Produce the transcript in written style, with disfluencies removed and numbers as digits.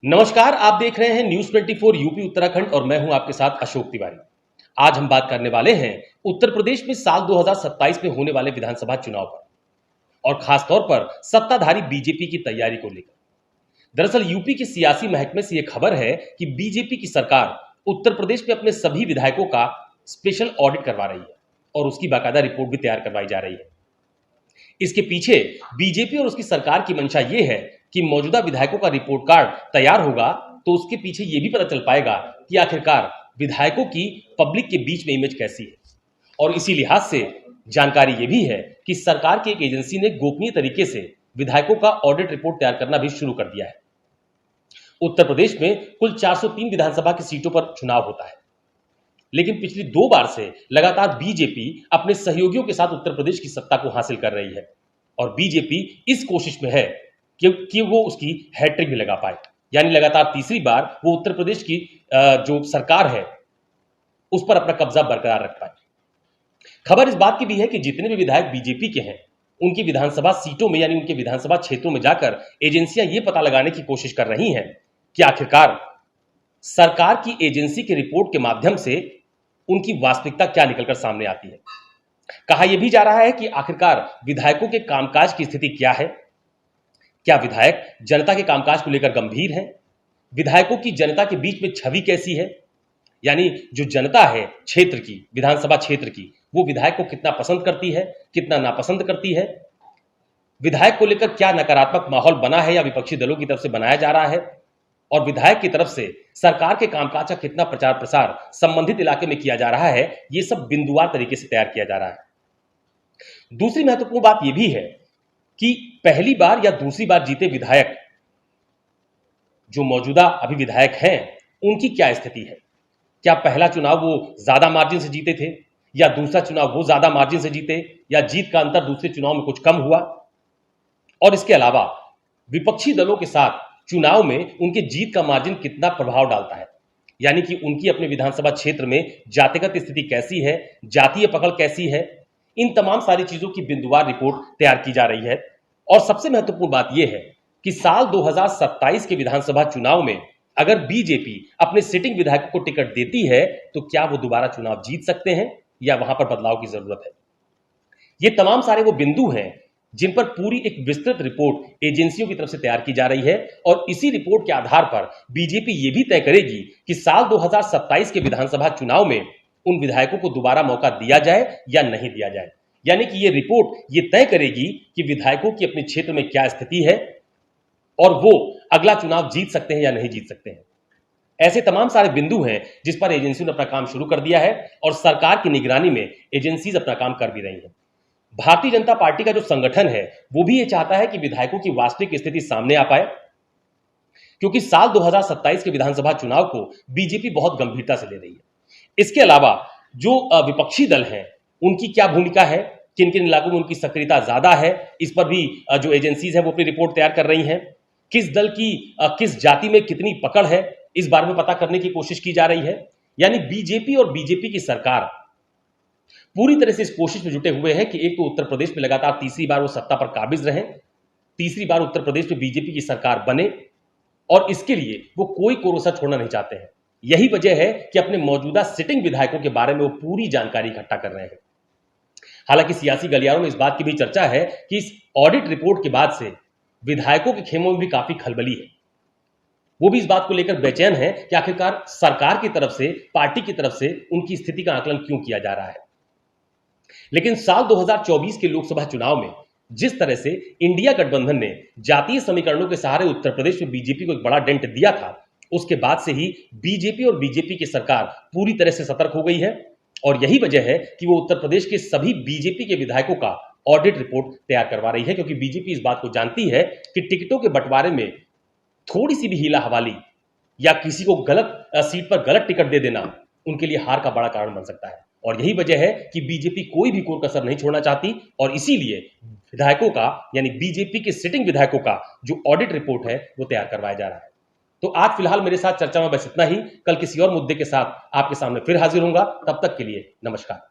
नमस्कार, आप देख रहे हैं न्यूज 24 यूपी उत्तराखंड और मैं हूं आपके साथ अशोक तिवारी। आज हम बात करने वाले हैं उत्तर प्रदेश में साल 2027 में होने वाले विधानसभा चुनाव पर और खासतौर पर सत्ताधारी बीजेपी की तैयारी को लेकर। दरअसल यूपी के सियासी महकमे से यह खबर है कि बीजेपी की सरकार उत्तर प्रदेश में अपने सभी विधायकों का स्पेशल ऑडिट करवा रही है और उसकी बाकायदा रिपोर्ट भी तैयार करवाई जा रही है। इसके पीछे बीजेपी और उसकी सरकार की मंशा ये है कि मौजूदा विधायकों का रिपोर्ट कार्ड तैयार होगा तो उसके पीछे यह भी पता चल पाएगा कि आखिरकार विधायकों की पब्लिक के बीच में इमेज कैसी है। और इसी लिहाज से जानकारी यह भी है कि सरकार की एक एजेंसी ने गोपनीय तरीके से विधायकों का ऑडिट रिपोर्ट तैयार करना भी शुरू कर दिया है। उत्तर प्रदेश में कुल 403 विधानसभा की सीटों पर चुनाव होता है, लेकिन पिछली 2 बार से लगातार बीजेपी अपने सहयोगियों के साथ उत्तर प्रदेश की सत्ता को हासिल कर रही है और बीजेपी इस कोशिश में है कि वो उसकी हैट्रिक भी लगा पाए, यानी लगातार तीसरी बार वो उत्तर प्रदेश की जो सरकार है उस पर अपना कब्जा बरकरार रख पाए। खबर इस बात की भी है कि जितने भी विधायक बीजेपी के हैं उनकी विधानसभा सीटों में यानी उनके विधानसभा क्षेत्रों में जाकर एजेंसियां ये पता लगाने की कोशिश कर रही हैं कि आखिरकार सरकार की एजेंसी की रिपोर्ट के माध्यम से उनकी वास्तविकता क्या निकलकर सामने आती है। कहा यह भी जा रहा है कि आखिरकार विधायकों के कामकाज की स्थिति क्या है, क्या विधायक जनता के कामकाज को लेकर गंभीर हैं, विधायकों की जनता के बीच में छवि कैसी है, यानी जो जनता है क्षेत्र की, विधानसभा क्षेत्र की, वो विधायक को कितना पसंद करती है, कितना नापसंद करती है, विधायक को लेकर क्या नकारात्मक माहौल बना है या विपक्षी दलों की तरफ से बनाया जा रहा है और विधायक की तरफ से सरकार के कामकाज का कितना प्रचार प्रसार संबंधित इलाके में किया जा रहा है। यह सब बिंदुवार तरीके से तैयार किया जा रहा है। दूसरी महत्वपूर्ण बात यह भी है कि पहली बार या दूसरी बार जीते विधायक जो मौजूदा अभी विधायक हैं उनकी क्या स्थिति है। क्या पहला चुनाव वो ज्यादा मार्जिन से जीते थे या दूसरा चुनाव वो ज्यादा मार्जिन से जीते या जीत का अंतर दूसरे चुनाव में कुछ कम हुआ। और इसके अलावा विपक्षी दलों के साथ चुनाव में उनके जीत का मार्जिन कितना प्रभाव डालता है, यानी कि उनकी अपने विधानसभा क्षेत्र में जातिगत स्थिति कैसी है, जातीय पकड़ कैसी है। इन तमाम सारी चीजों की बिंदुवार रिपोर्ट तैयार की जा रही है। और सबसे महत्वपूर्ण बात यह है कि साल 2027 के विधानसभा चुनाव में अगर बीजेपी अपने सिटिंग विधायकों को टिकट देती है तो क्या वो दोबारा चुनाव जीत सकते हैं या वहां पर बदलाव की जरूरत है। ये तमाम सारे वो बिंदु हैं जिन पर पूरी एक विस्तृत रिपोर्ट एजेंसियों की तरफ से तैयार की जा रही है और इसी रिपोर्ट के आधार पर बीजेपी यह भी तय करेगी कि साल 2027 के विधानसभा चुनाव में उन विधायकों को दोबारा मौका दिया जाए या नहीं दिया जाए। यानी कि यह रिपोर्ट यह तय करेगी कि विधायकों की अपने क्षेत्र में क्या स्थिति है और वो अगला चुनाव जीत सकते हैं या नहीं जीत सकते हैं। ऐसे तमाम सारे बिंदु हैं जिस पर एजेंसियों ने अपना काम शुरू कर दिया है और सरकार की निगरानी में एजेंसीज अपना काम कर भी रही हैं। भारतीय जनता पार्टी का जो संगठन है वो भी ये चाहता है कि विधायकों की वास्तविक स्थिति सामने आ पाए, क्योंकि साल 2027 के विधानसभा चुनाव को बीजेपी बहुत गंभीरता से ले रही है। इसके अलावा जो विपक्षी दल हैं उनकी क्या भूमिका है, किन किन इलाकों में उनकी सक्रियता ज्यादा है, इस पर भी जो एजेंसीज हैं वो अपनी रिपोर्ट तैयार कर रही हैं। किस दल की किस जाति में कितनी पकड़ है इस बारे में पता करने की कोशिश की जा रही है। यानी बीजेपी और बीजेपी की सरकार पूरी तरह से इस कोशिश में जुटे हुए हैं कि एक तो उत्तर प्रदेश में लगातार तीसरी बार वो सत्ता पर काबिज रहें, तीसरी बार उत्तर प्रदेश में बीजेपी की सरकार बने और इसके लिए वो कोई कोरोसा छोड़ना नहीं चाहते हैं। यही वजह है कि अपने मौजूदा सिटिंग विधायकों के बारे में वो पूरी जानकारी इकट्ठा कर रहे हैं। हालांकि सियासी गलियारों में इस बात की भी चर्चा है कि इस ऑडिट रिपोर्ट के बाद से विधायकों के खेमों में भी काफी खलबली है। वो भी इस बात को लेकर बेचैन है कि आखिरकार सरकार की तरफ से, पार्टी की तरफ से उनकी स्थिति का आकलन क्यों किया जा रहा है। लेकिन साल 2024 के लोकसभा चुनाव में जिस तरह से इंडिया गठबंधन ने जातीय समीकरणों के सहारे उत्तर प्रदेश में बीजेपी को एक बड़ा डेंट दिया था, उसके बाद से ही बीजेपी और बीजेपी की सरकार पूरी तरह से सतर्क हो गई है और यही वजह है कि वो उत्तर प्रदेश के सभी बीजेपी के विधायकों का ऑडिट रिपोर्ट तैयार करवा रही है, क्योंकि बीजेपी इस बात को जानती है कि टिकटों के बंटवारे में थोड़ी सी भी हीला हवाली या किसी को गलत सीट पर गलत टिकट दे देना उनके लिए हार का बड़ा कारण बन सकता है। और यही वजह है कि बीजेपी कोई भी कोर कसर नहीं छोड़ना चाहती और इसीलिए विधायकों का यानी बीजेपी के सिटिंग विधायकों का जो ऑडिट रिपोर्ट है वो तैयार करवाया जा रहा है। तो आज फिलहाल मेरे साथ चर्चा में बस इतना ही। कल किसी और मुद्दे के साथ आपके सामने फिर हाजिर होऊंगा। तब तक के लिए नमस्कार।